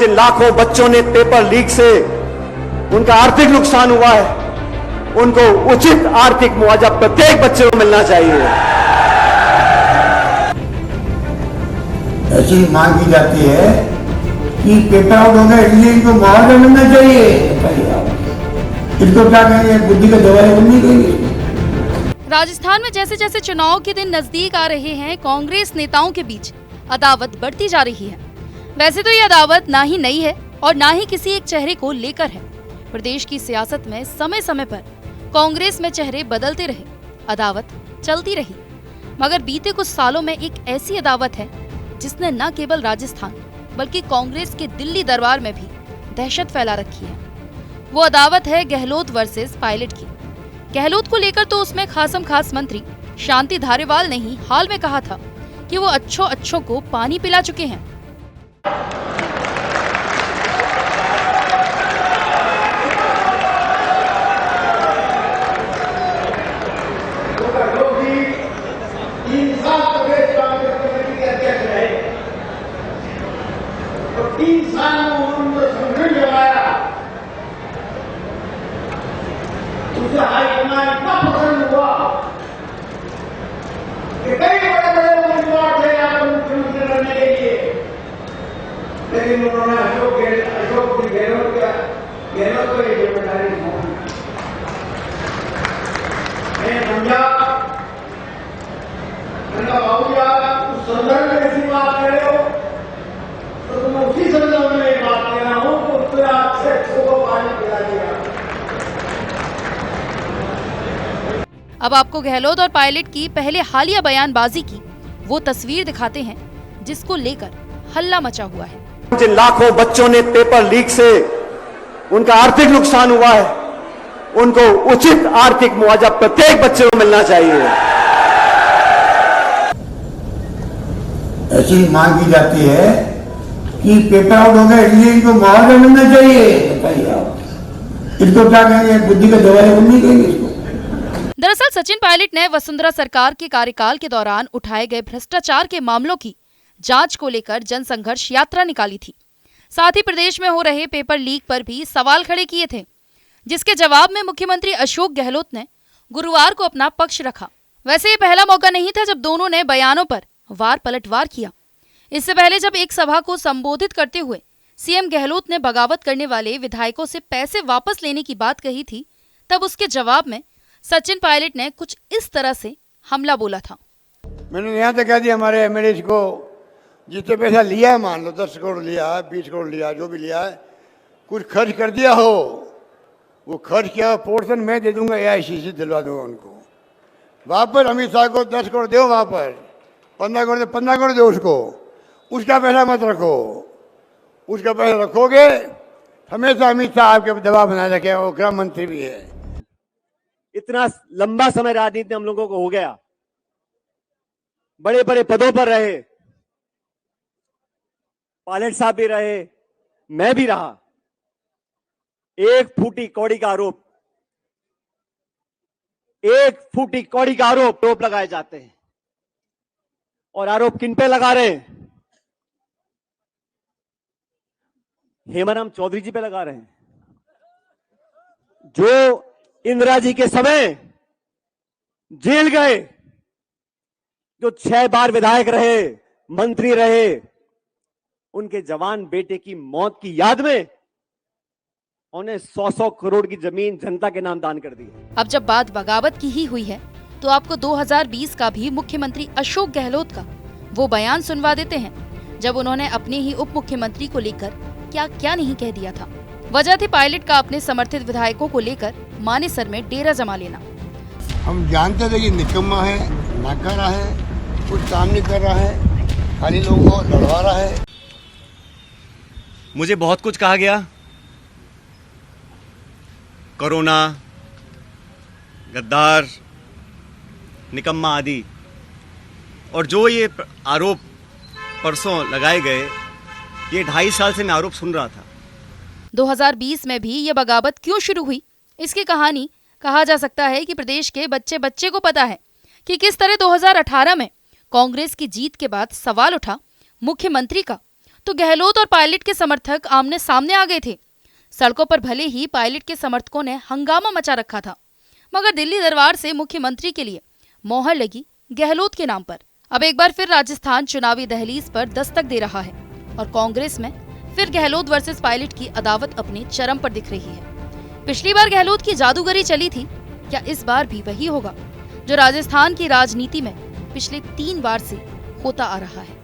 जिन लाखों बच्चों ने पेपर लीक से उनका आर्थिक नुकसान हुआ है, उनको उचित आर्थिक मुआवजा प्रत्येक बच्चे को मिलना चाहिए। ऐसी मांग की जाती है कि पेपर आउट हो गया इसलिए इनको मुआवजा मिलना चाहिए। इसको क्या कहेंगे, बुद्धि का दवाई नहीं कहेंगे। राजस्थान में जैसे जैसे चुनाव के दिन नजदीक आ रहे हैं, कांग्रेस नेताओं के बीच अदावत बढ़ती जा रही है। वैसे तो ये अदावत ना ही नई है और ना ही किसी एक चेहरे को लेकर है। प्रदेश की सियासत में समय समय पर कांग्रेस में चेहरे बदलते रहे, अदावत चलती रही, मगर बीते कुछ सालों में एक ऐसी अदावत है जिसने न केवल राजस्थान बल्कि कांग्रेस के दिल्ली दरबार में भी दहशत फैला रखी है। वो अदावत है गहलोत वर्सेस पायलट की। गहलोत को लेकर तो उसमें खासम खास मंत्री शांति धारीवाल ने ही हाल में कहा था कि वो अच्छों को पानी पिला चुके हैं। हाईकमान इतना पसंद हुआ कि कई बड़े उम्मीदवार थे यहाँ पर मुख्यमंत्री बनने के लिए, लेकिन उन्होंने अशोक गहलोत को ये जिम्मेदारी सौंपी। मैं समझा बाबू आप उस संदर्भ में ऐसी बात कर रहे हो तो मैं उसी संदर्भ में ये बात कह रहा हूं कि उसने आपसे अच्छों को पानी पिला दिया। अब आपको गहलोत और पायलट की पहले हालिया बयानबाजी की वो तस्वीर दिखाते हैं जिसको लेकर हल्ला मचा हुआ है। जिन लाखों बच्चों ने पेपर लीक से उनका आर्थिक नुकसान हुआ है, उनको उचित आर्थिक मुआवजा प्रत्येक बच्चे को मिलना चाहिए। ऐसी मांग की जाती है कि पेपर आउट हो गया इसलिए इनको मुआवजा मिलना चाहिए। इसको क्या कहेंगे, बुद्धि का दवाई नहीं कहेंगे इसको। दरअसल सचिन पायलट ने वसुंधरा सरकार के कार्यकाल के दौरान उठाए गए भ्रष्टाचार के मामलों की जांच को लेकर जनसंघर्ष यात्रा निकाली थी। साथ ही प्रदेश में हो रहे पेपर लीक पर भी सवाल खड़े किए थे, जिसके जवाब में मुख्यमंत्री अशोक गहलोत ने गुरुवार को अपना पक्ष रखा। वैसे ये पहला मौका नहीं था जब दोनों ने बयानों पर वार पलटवार किया। इससे पहले जब एक सभा को संबोधित करते हुए सीएम गहलोत ने बगावत करने वाले विधायकों से पैसे वापस लेने की बात कही थी, तब उसके जवाब में सचिन पायलट ने कुछ इस तरह से हमला बोला था। मैंने यहाँ तक कह दिया हमारे एमएलए को जितने पैसा लिया है, मान लो 10 करोड़ लिया है, 20 करोड़ लिया है, जो भी लिया है, कुछ खर्च कर दिया हो, वो खर्च किया पोर्शन मैं दे दूंगा, AICC दिलवा दूंगा उनको वापस। अमित शाह को 10 करोड़ दो वापस, 15 करोड़ 15 करोड़ दो उसको, उसका पैसा मत रखो। उसका पैसा रखोगे हमेशा अमित शाह आपके दबाव बनाए रखे, वो गृह मंत्री भी है। इतना लंबा समय राजनीति में हम लोगों को हो गया, बड़े बड़े पदों पर रहे, पायलट साहब भी रहे, मैं भी रहा। एक फूटी कौड़ी का आरोप लगाए जाते हैं। और आरोप किन पे लगा रहे हैं? हेमाराम चौधरी जी पे लगा रहे हैं, जो इंदिरा जी के समय जेल गए, जो 6 बार विधायक रहे, मंत्री रहे, उनके जवान बेटे की मौत की याद में उन्हें 100 करोड़ की जमीन जनता के नाम दान कर दी। अब जब बात बगावत की ही हुई है तो आपको 2020 का भी मुख्यमंत्री अशोक गहलोत का वो बयान सुनवा देते हैं, जब उन्होंने अपने ही उप मुख्यमंत्री को लेकर क्या क्या नहीं कह दिया था। वजह थी पायलट का अपने समर्थित विधायकों को लेकर मानेसर में डेरा जमा लेना। हम जानते थे कि निकम्मा है, नाकारा है, कुछ काम नहीं कर रहा है, खाली लोगों को लड़वा रहा है। मुझे बहुत कुछ कहा गया, कोरोना, गद्दार, निकम्मा आदि, और जो ये आरोप परसों लगाए गए, ये 2.5 साल से मैं आरोप सुन रहा था। 2020 में भी ये बगावत क्यों शुरू हुई, इसकी कहानी कहा जा सकता है कि प्रदेश के बच्चे बच्चे को पता है कि किस तरह 2018 में कांग्रेस की जीत के बाद सवाल उठा मुख्यमंत्री का, तो गहलोत और पायलट के समर्थक आमने सामने आ गए थे। सड़कों पर भले ही पायलट के समर्थकों ने हंगामा मचा रखा था, मगर दिल्ली दरबार से मुख्यमंत्री के लिए मोहर लगी गहलोत के नाम पर। अब एक बार फिर राजस्थान चुनावी दहलीज पर दस्तक दे रहा है और कांग्रेस में फिर गहलोत वर्सेस पायलट की अदावत अपने चरम पर दिख रही है। पिछली बार गहलोत की जादूगरी चली थी, क्या इस बार भी वही होगा जो राजस्थान की राजनीति में पिछले 3 बार से होता आ रहा है?